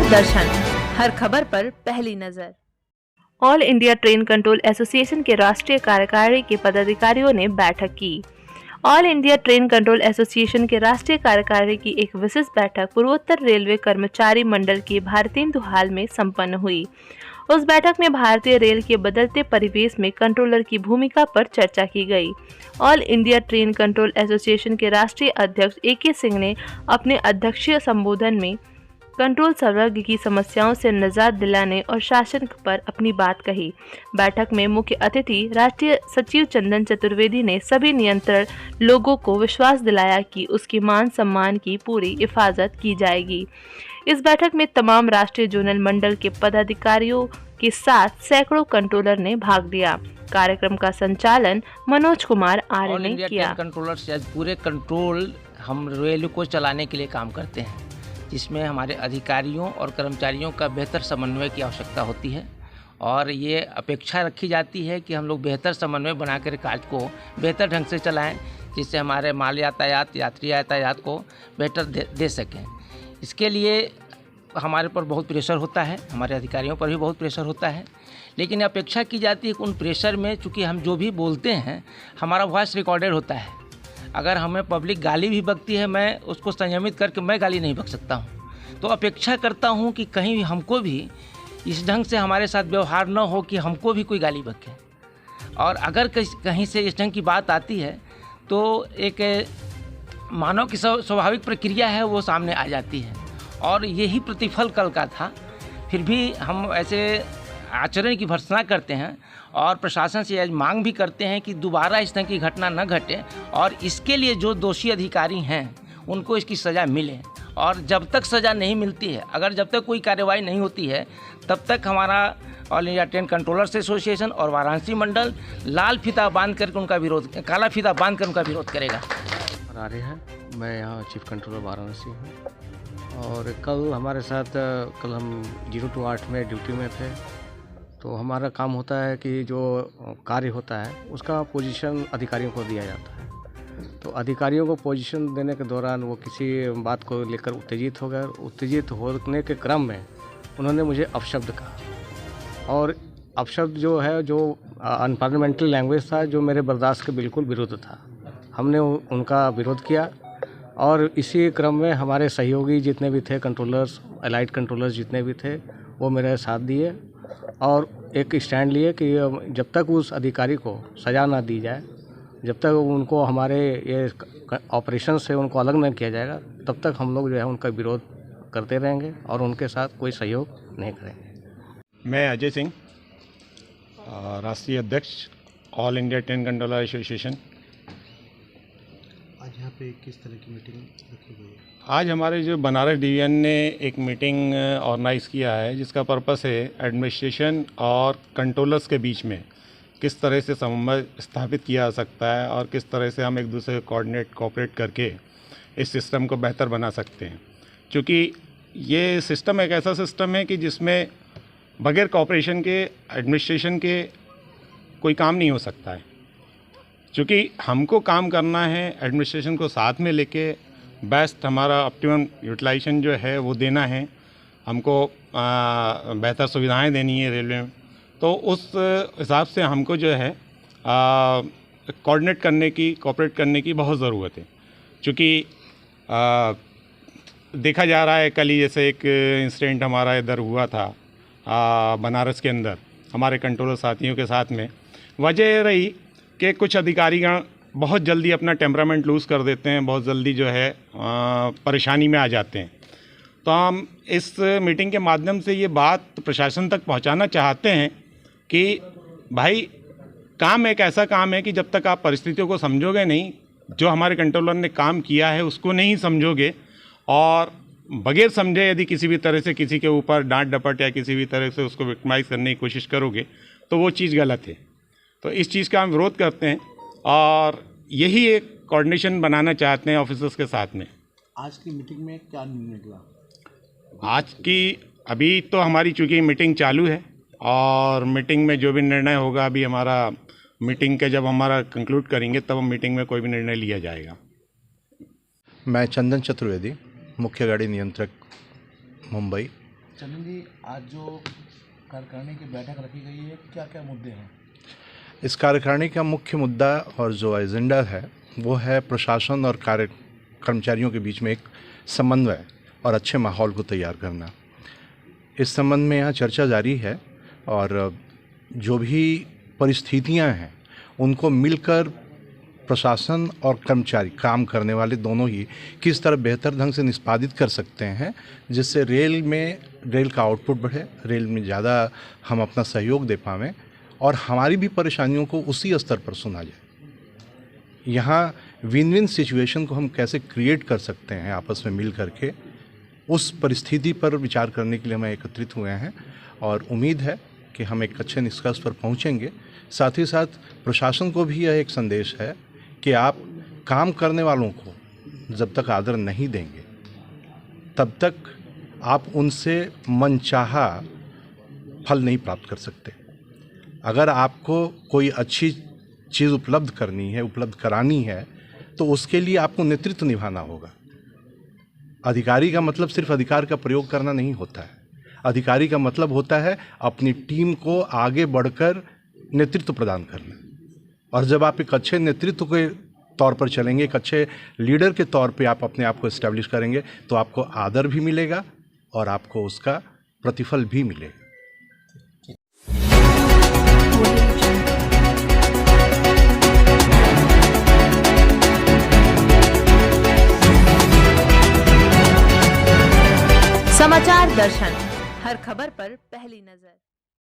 दूरदर्शन, हर खबर पर पहली नजर। All India train control association के राष्ट्रीय कार्यकारिणी के पदाधिकारियों ने बैठक की। All India train control association के राष्ट्रीय कार्यकारिणी की एक विशेष बैठक पूर्वोत्तर रेलवे कर्मचारी मंडल की भारतेंदु हॉल में संपन्न हुई। उस बैठक में भारतीय रेल के बदलते परिवेश में कंट्रोलर की भूमिका पर चर्चा की गई। All India train control association के राष्ट्रीय अध्यक्ष AK सिंह ने अपने अध्यक्षीय संबोधन में कंट्रोल संवर्ग की समस्याओं से निजात दिलाने और शासन पर अपनी बात कही। बैठक में मुख्य अतिथि राष्ट्रीय सचिव चंदन चतुर्वेदी ने सभी नियंत्रण लोगों को विश्वास दिलाया कि उसकी मान सम्मान की पूरी हिफाजत की जाएगी। इस बैठक में तमाम राष्ट्रीय जोनल मंडल के पदाधिकारियों के साथ सैकड़ों कंट्रोलर ने भाग लिया। कार्यक्रम का संचालन मनोज कुमार आर्य ने किया। कंट्रोलर से पूरे कंट्रोल हम रेल को चलाने के लिए काम करते हैं, जिसमें हमारे अधिकारियों और कर्मचारियों का बेहतर समन्वय की आवश्यकता होती है और ये अपेक्षा रखी जाती है कि हम लोग बेहतर समन्वय बनाकर कार्य को बेहतर ढंग से चलाएं, जिससे हमारे माल यातायात, यात्री यातायात को बेहतर दे सकें। इसके लिए हमारे पर बहुत प्रेशर होता है, हमारे अधिकारियों पर भी बहुत प्रेशर होता है, लेकिन अपेक्षा की जाती है कि उन प्रेशर में चूँकि हम जो भी बोलते हैं हमारा वॉइस रिकॉर्डेड होता है। अगर हमें पब्लिक गाली भी बकती है, मैं उसको संयमित करके मैं गाली नहीं बक सकता हूँ। तो अपेक्षा करता हूँ कि कहीं हमको भी इस ढंग से हमारे साथ व्यवहार न हो कि हमको भी कोई गाली बके। और अगर कहीं से इस ढंग की बात आती है तो एक मानव की स्वाभाविक प्रक्रिया है, वो सामने आ जाती है और यही प्रतिफल कल का था। फिर भी हम ऐसे आचरण की भर्त्सना करते हैं और प्रशासन से आज मांग भी करते हैं कि दोबारा इस तरह की घटना न घटे और इसके लिए जो दोषी अधिकारी हैं उनको इसकी सज़ा मिले। और जब तक सज़ा नहीं मिलती है, अगर जब तक कोई कार्रवाई नहीं होती है, तब तक हमारा all India train controllers association और वाराणसी मंडल लाल फीता बांध करके उनका विरोध, काला फीता बांध कर उनका विरोध करेगा। आर्य है, मैं यहाँ चीफ कंट्रोलर वाराणसी हूँ और कल हमारे साथ हम 0 to 8 में ड्यूटी में थे। तो हमारा काम होता है कि जो कार्य होता है उसका पोजीशन अधिकारियों को दिया जाता है। तो अधिकारियों को पोजीशन देने के दौरान वो किसी बात को लेकर उत्तेजित हो गए। उत्तेजित होने के क्रम में उन्होंने मुझे अपशब्द कहा और अपशब्द जो है, जो अनपार्लियामेंट्री लैंग्वेज था, जो मेरे बर्दाश्त के बिल्कुल विरुद्ध था। हमने उनका विरोध किया और इसी क्रम में हमारे सहयोगी जितने भी थे, कंट्रोलर्स, एलाइड कंट्रोलर्स जितने भी थे, वो मेरे साथ दिए और एक स्टैंड लिए कि जब तक उस अधिकारी को सज़ा ना दी जाए, जब तक उनको हमारे ये ऑपरेशन से उनको अलग नहीं किया जाएगा, तब तक हम लोग जो है उनका विरोध करते रहेंगे और उनके साथ कोई सहयोग नहीं करेंगे। मैं अजय सिंह, राष्ट्रीय अध्यक्ष all India train controller association. आज यहाँ पे किस तरह की मीटिंग रखी गई है? आज हमारे जो बनारस डिवीज़न ने एक मीटिंग ऑर्गेनाइज़ किया है, जिसका पर्पस है एडमिनिस्ट्रेशन और कंट्रोलर्स के बीच में किस तरह से समन्वय स्थापित किया जा सकता है और किस तरह से हम एक दूसरे को कोऑपरेट करके इस सिस्टम को बेहतर बना सकते हैं। क्योंकि ये सिस्टम एक ऐसा सिस्टम है कि जिसमें बगैर कोऑपरेशन के, एडमिनिस्ट्रेशन के कोई काम नहीं हो सकता है। क्योंकि हमको काम करना है एडमिनिस्ट्रेशन को साथ में लेके बेस्ट हमारा ऑप्टिमम यूटिलाइजेशन जो है वो देना है, हमको बेहतर सुविधाएं देनी है रेलवे में। तो उस हिसाब से हमको जो है कोऑर्डिनेट करने की, कोऑपरेट करने की बहुत ज़रूरत है। क्योंकि देखा जा रहा है, कल ही जैसे एक इंसिडेंट हमारा इधर हुआ था बनारस के अंदर हमारे कंट्रोलर साथियों के साथ में। वजह रही कि कुछ अधिकारीगण बहुत जल्दी अपना टेम्परामेंट लूज़ कर देते हैं, बहुत जल्दी जो है परेशानी में आ जाते हैं। तो हम इस मीटिंग के माध्यम से ये बात प्रशासन तक पहुंचाना चाहते हैं कि भाई, काम एक ऐसा काम है कि जब तक आप परिस्थितियों को समझोगे नहीं, जो हमारे कंट्रोलर ने काम किया है उसको नहीं समझोगे और बगैर समझे यदि किसी भी तरह से किसी के ऊपर डांट डपट या किसी भी तरह से उसको विक्टिमाइज करने की कोशिश करोगे तो वो चीज़ गलत है। तो इस चीज़ का हम विरोध करते हैं और यही एक कोऑर्डिनेशन बनाना चाहते हैं ऑफिसर्स के साथ में। आज की मीटिंग में क्या निर्णय निकला? आज की अभी तो हमारी चूँकि मीटिंग चालू है और मीटिंग में जो भी निर्णय होगा, अभी हमारा मीटिंग के जब हमारा कंक्लूड करेंगे तब मीटिंग में कोई भी निर्णय लिया जाएगा। मैं चंदन चतुर्वेदी, मुख्य गाड़ी नियंत्रक, मुंबई। चंदन जी, आज जो कार्यकारिणी की बैठक रखी गई है, क्या क्या मुद्दे हैं? इस कार्यकारिणी का मुख्य मुद्दा और जो एजेंडा है वो है प्रशासन और कर्मचारियों के बीच में एक समन्वय और अच्छे माहौल को तैयार करना। इस संबंध में यहाँ चर्चा जारी है और जो भी परिस्थितियाँ हैं उनको मिलकर प्रशासन और कर्मचारी, काम करने वाले दोनों ही, किस तरह बेहतर ढंग से निष्पादित कर सकते हैं जिससे रेल का आउटपुट बढ़े, रेल में ज़्यादा हम अपना सहयोग दे पाएँ और हमारी भी परेशानियों को उसी स्तर पर सुना जाए। यहाँ विन विन सिचुएशन को हम कैसे क्रिएट कर सकते हैं आपस में मिल करके, उस परिस्थिति पर विचार करने के लिए हम एकत्रित हुए हैं और उम्मीद है कि हम एक अच्छे निष्कर्ष पर पहुंचेंगे। साथ ही साथ प्रशासन को भी यह एक संदेश है कि आप काम करने वालों को जब तक आदर नहीं देंगे तब तक आप उनसे मनचाहा फल नहीं प्राप्त कर सकते। अगर आपको कोई अच्छी चीज़ उपलब्ध करनी है, उपलब्ध करानी है, तो उसके लिए आपको नेतृत्व निभाना होगा। अधिकारी का मतलब सिर्फ अधिकार का प्रयोग करना नहीं होता है। अधिकारी का मतलब होता है अपनी टीम को आगे बढ़कर नेतृत्व प्रदान करना। और जब आप एक अच्छे नेतृत्व के तौर पर चलेंगे, एक अच्छे लीडर के तौर पे आप अपने आप को एस्टेब्लिश करेंगे, तो आपको आदर भी मिलेगा और आपको उसका प्रतिफल भी मिलेगा। समाचार दर्शन, हर खबर पर पहली नजर।